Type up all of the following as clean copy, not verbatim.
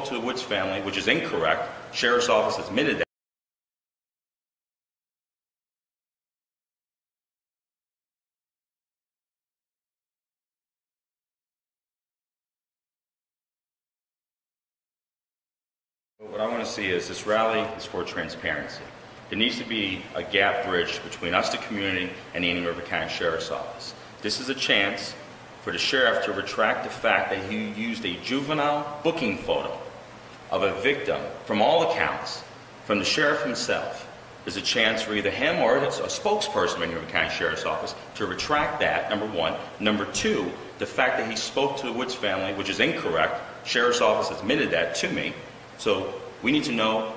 To the Woods family, which is incorrect. Sheriff's Office admitted that. What I want to see is this rally is for transparency. There needs to be a gap bridged between us, the community, and the Indian River County Sheriff's Office. This is a chance for the sheriff to retract the fact that he used a juvenile booking photo of a victim, from all accounts, from the sheriff himself. There's a chance for either him or a spokesperson of the Wingo County Sheriff's Office to retract that, number one. Number two, the fact that he spoke to the Woods family, which is incorrect. Sheriff's Office admitted that to me. So we need to know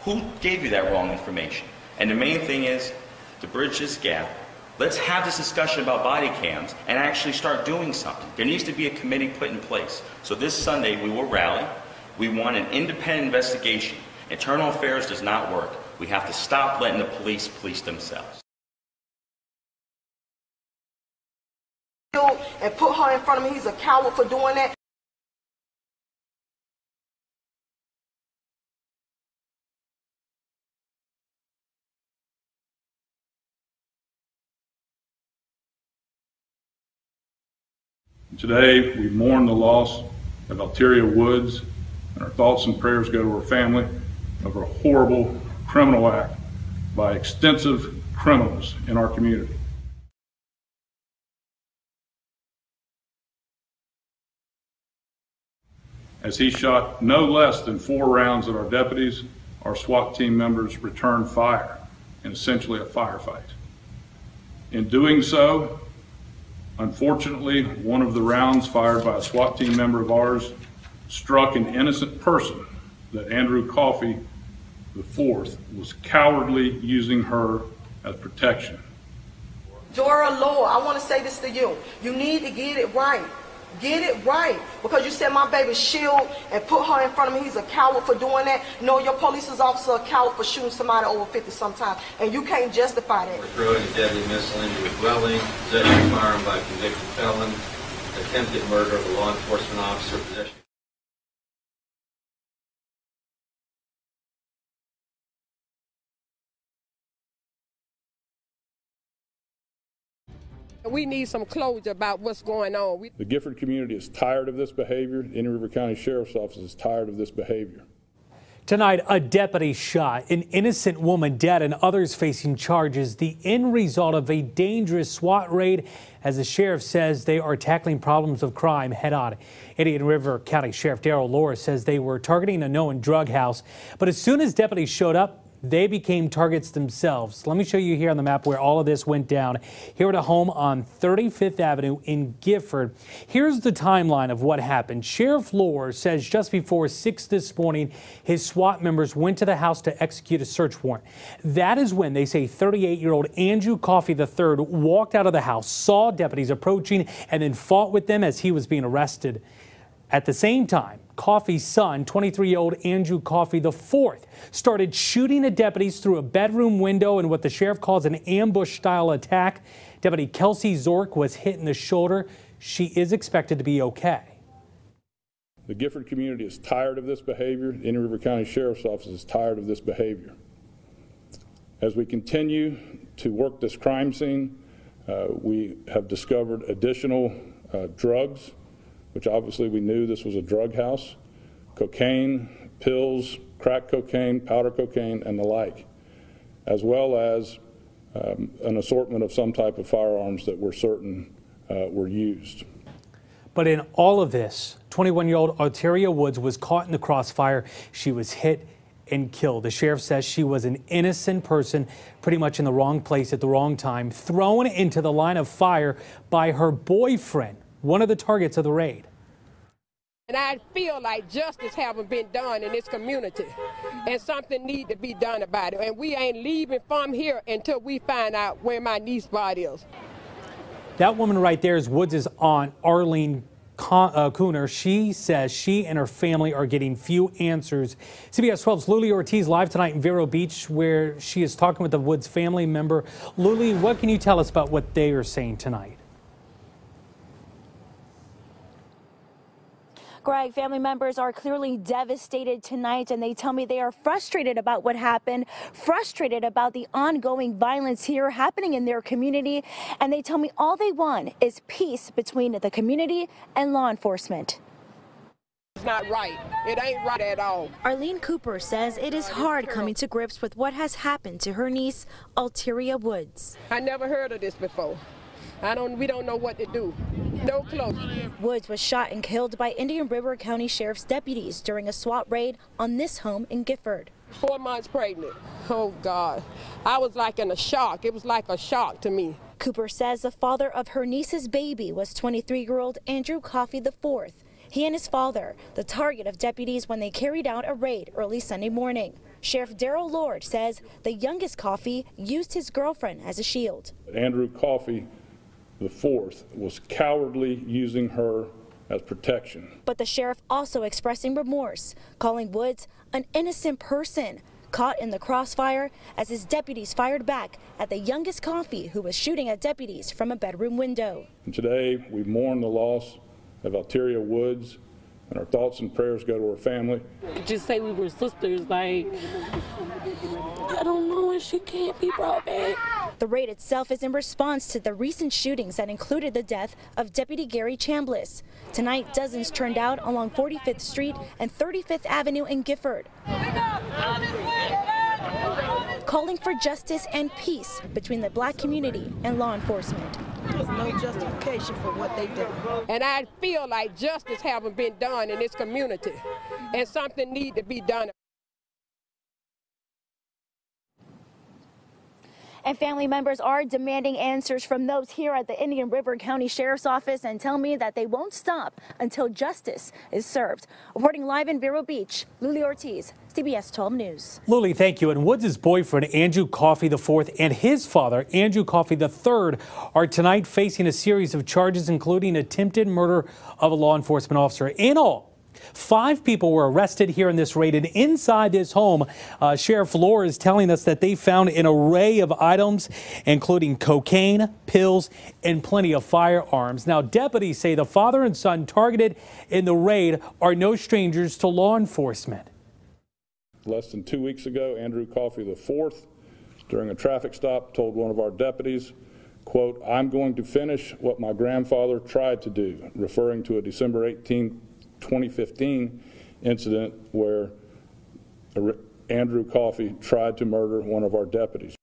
who gave you that wrong information. And the main thing is, to bridge this gap, let's have this discussion about body cams and actually start doing something. There needs to be a committee put in place. So this Sunday we will rally. We want an independent investigation. Internal affairs does not work. We have to stop letting the police police themselves. And put her in front of me. He's a coward for doing that. Today, we mourn the loss of Alteria Woods, and our thoughts and prayers go to her family over a horrible criminal act by extensive criminals in our community. As he shot no less than 4 rounds at our deputies, our SWAT team members returned fire in essentially a firefight. In doing so, unfortunately, one of the rounds fired by a SWAT team member of ours struck an innocent person that Andrew Coffey IV was cowardly using her as protection. Dora Lord, I want to say this to you. You need to get it right. Get it right. Because you said my baby shield and put her in front of me. He's a coward for doing that. No, your police officer a coward for shooting somebody over 50 sometimes. And you can't justify that. For throwing a deadly missile into a dwelling, possession of firearm by a convicted felon, attempted murder of a law enforcement officer, possession. We need some closure about what's going on. The Gifford community is tired of this behavior. The Indian River County Sheriff's Office is tired of this behavior. Tonight, a deputy shot, an innocent woman dead, and others facing charges. The end result of a dangerous SWAT raid, as the sheriff says they are tackling problems of crime head on. Indian River County Sheriff Darrell Laura says they were targeting a known drug house, but as soon as deputies showed up, they became targets themselves. Let me show you here on the map where all of this went down. Here at a home on 35th Avenue in Gifford. Here's the timeline of what happened. Sheriff Laura says just before 6 this morning, his SWAT members went to the house to execute a search warrant. That is when they say 38-year-old Andrew Coffey III walked out of the house, saw deputies approaching, and then fought with them as he was being arrested. At the same time, Coffey's son, 23-year-old Andrew Coffey IV, started shooting at deputies through a bedroom window in what the sheriff calls an ambush-style attack. Deputy Kelsey Zork was hit in the shoulder. She is expected to be okay. The Gifford community is tired of this behavior. The Indian River County Sheriff's Office is tired of this behavior. As we continue to work this crime scene, we have discovered additional drugs, which obviously we knew this was a drug house, cocaine, pills, crack cocaine, powder cocaine, and the like, as well as an assortment of some type of firearms that we're certain were used. But in all of this, 21-year-old Alteria Woods was caught in the crossfire. She was hit and killed. The sheriff says she was an innocent person, pretty much in the wrong place at the wrong time, thrown into the line of fire by her boyfriend, one of the targets of the raid. And I feel like justice haven't been done in this community, and something need to be done about it. And we ain't leaving from here until we find out where my niece's body is. That woman right there is Woods' aunt, Arlene Cooner. She says she and her family are getting few answers. CBS 12's Luli Ortiz live tonight in Vero Beach, where she is talking with the Woods family member. Luli, what can you tell us about what they are saying tonight? Greg, family members are clearly devastated tonight, and they tell me they are frustrated about what happened, frustrated about the ongoing violence here happening in their community, and they tell me all they want is peace between the community and law enforcement. It's not right. It ain't right at all. Arlene Cooper says it is hard coming to grips with what has happened to her niece, Alteria Woods. I never heard of this before. We don't know what to do. No clue. Woods was shot and killed by Indian River County Sheriff's deputies during a SWAT raid on this home in Gifford. 4 months pregnant. Oh, God. I was like in a shock. It was like a shock to me. Cooper says the father of her niece's baby was 23-year-old Andrew Coffey IV. He and his father, the target of deputies when they carried out a raid early Sunday morning. Sheriff Darrell Lord says the youngest Coffey used his girlfriend as a shield. Andrew Coffey IV was cowardly, using her as protection. But the sheriff also expressing remorse, calling Woods an innocent person caught in the crossfire as his deputies fired back at the youngest Coffey, who was shooting at deputies from a bedroom window. And today we mourn the loss of Alteria Woods, and our thoughts and prayers go to her family. Just say we were sisters, like, I don't know, and she can't be brought back. The raid itself is in response to the recent shootings that included the death of Deputy Gary Chambliss. Tonight, dozens turned out along 45th Street and 35th Avenue in Gifford, calling for justice and peace between the black community and law enforcement. There's no justification for what they did. And I feel like justice haven't been done in this community, and something need to be done. And family members are demanding answers from those here at the Indian River County Sheriff's Office and tell me that they won't stop until justice is served. Reporting live in Vero Beach, Luli Ortiz, CBS 12 News. Luli, thank you. And Woods' boyfriend, Andrew Coffey IV, and his father, Andrew Coffey III, are tonight facing a series of charges, including attempted murder of a law enforcement officer. In all, 5 people were arrested here in this raid, and inside this home, Sheriff Lohr is telling us that they found an array of items, including cocaine, pills, and plenty of firearms. Now, deputies say the father and son targeted in the raid are no strangers to law enforcement. Less than 2 weeks ago, Andrew Coffey IV, during a traffic stop, told one of our deputies, quote, "I'm going to finish what my grandfather tried to do," referring to a December 18, 2015 incident where Andrew Coffey tried to murder one of our deputies.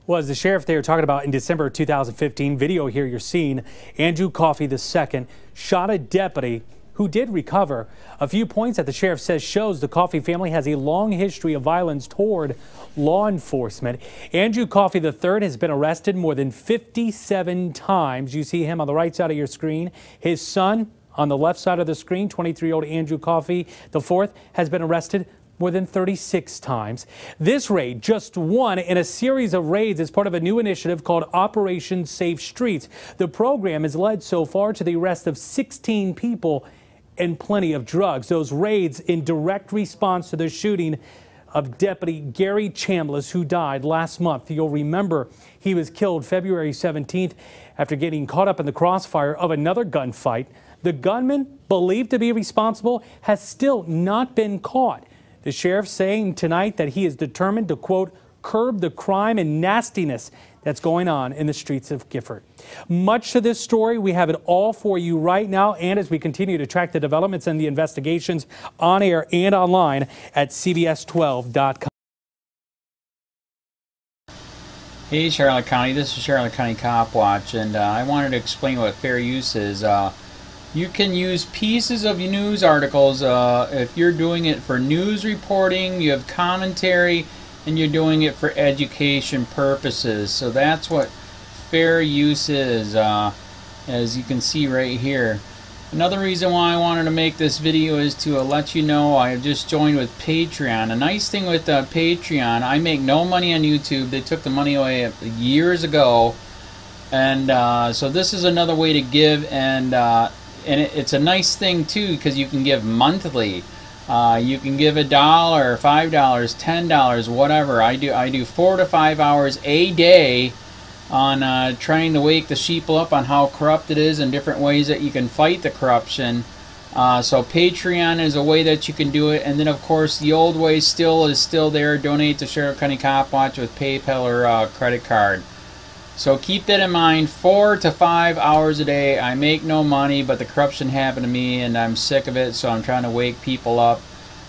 Well, as the sheriff they were talking about in December 2015, video here you're seeing Andrew Coffey II shot a deputy who did recover. A few points that the sheriff says shows the Coffey family has a long history of violence toward law enforcement. Andrew Coffey III has been arrested more than 57 times. You see him on the right side of your screen. His son on the left side of the screen, 23-year-old Andrew Coffey IV, has been arrested more than 36 times. This raid, just one in a series of raids, is part of a new initiative called Operation Safe Streets. The program has led so far to the arrest of 16 people and plenty of drugs. Those raids in direct response to the shooting of Deputy Gary Chambliss, who died last month. You'll remember he was killed February 17th after getting caught up in the crossfire of another gunfight. The gunman, believed to be responsible, has still not been caught. The sheriff saying tonight that he is determined to, quote, curb the crime and nastiness that's going on in the streets of Gifford. Much to this story, we have it all for you right now, and as we continue to track the developments and the investigations on air and online at CBS12.com. Hey, Charlotte County, this is Charlotte County Cop Watch, and I wanted to explain what fair use is. You can use pieces of news articles if you're doing it for news reporting, you have commentary, and you're doing it for education purposes. So that's what fair use is, as you can see right here. Another reason why I wanted to make this video is to let you know I have just joined with Patreon. A nice thing with Patreon, I make no money on YouTube. They took the money away years ago. And so this is another way to give, and it's a nice thing too, because you can give monthly. You can give $1, $5, $10, whatever. I do 4 to 5 hours a day on trying to wake the sheeple up on how corrupt it is and different ways that you can fight the corruption. So Patreon is a way that you can do it, and then of course the old way is still there. Donate to Sheriff County COPWATCH with PayPal or credit card. So keep that in mind. 4 to 5 hours a day. I make no money, but the corruption happened to me, and I'm sick of it. So I'm trying to wake people up.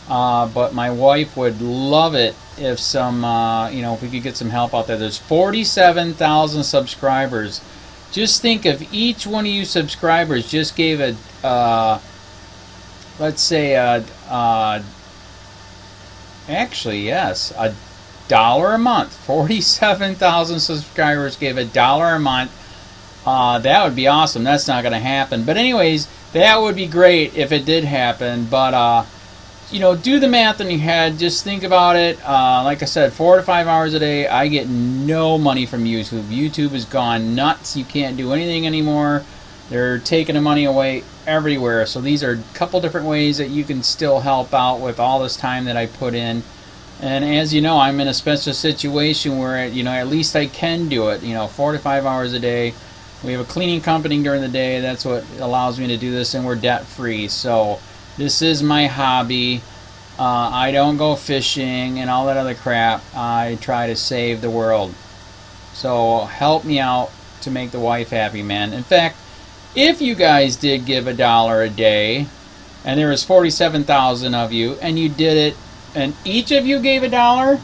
But my wife would love it if some, if we could get some help out there. There's 47,000 subscribers. Just think if each one of you subscribers just gave a, let's say, actually, yes, $1 a month. 47,000 subscribers gave $1 a month. That would be awesome. That's not going to happen. But anyways, that would be great if it did happen. But, do the math in your head. Just think about it. Like I said, 4 to 5 hours a day. I get no money from YouTube. YouTube has gone nuts. You can't do anything anymore. They're taking the money away everywhere. So these are a couple different ways that you can still help out with all this time that I put in. And as you know, I'm in a special situation where, at least I can do it. 4 to 5 hours a day. We have a cleaning company during the day. That's what allows me to do this, and we're debt free. So this is my hobby. I don't go fishing and all that other crap. I try to save the world. So help me out to make the wife happy, man. In fact, if you guys did give $1 a day, and there was 47,000 of you, and you did it, and each of you gave $1,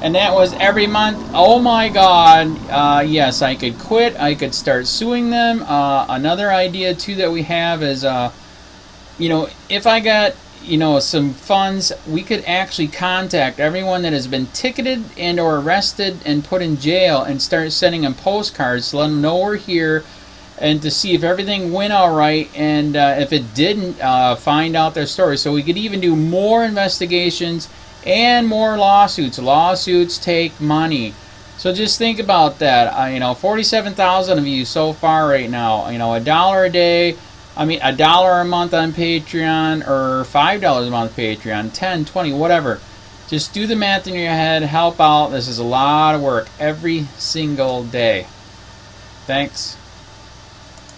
and that was every month, oh my God, yes, I could quit. I could start suing them. Another idea, too, that we have is, if I got, some funds, we could actually contact everyone that has been ticketed and or arrested and put in jail and start sending them postcards to let them know we're here, and to see if everything went all right, and if it didn't, find out their story. So we could even do more investigations and more lawsuits. Lawsuits take money. So just think about that. 47,000 of you so far right now. $1 a day. $1 a month on Patreon, or $5 a month Patreon, 10, 20, whatever. Just do the math in your head. Help out. This is a lot of work every single day. Thanks.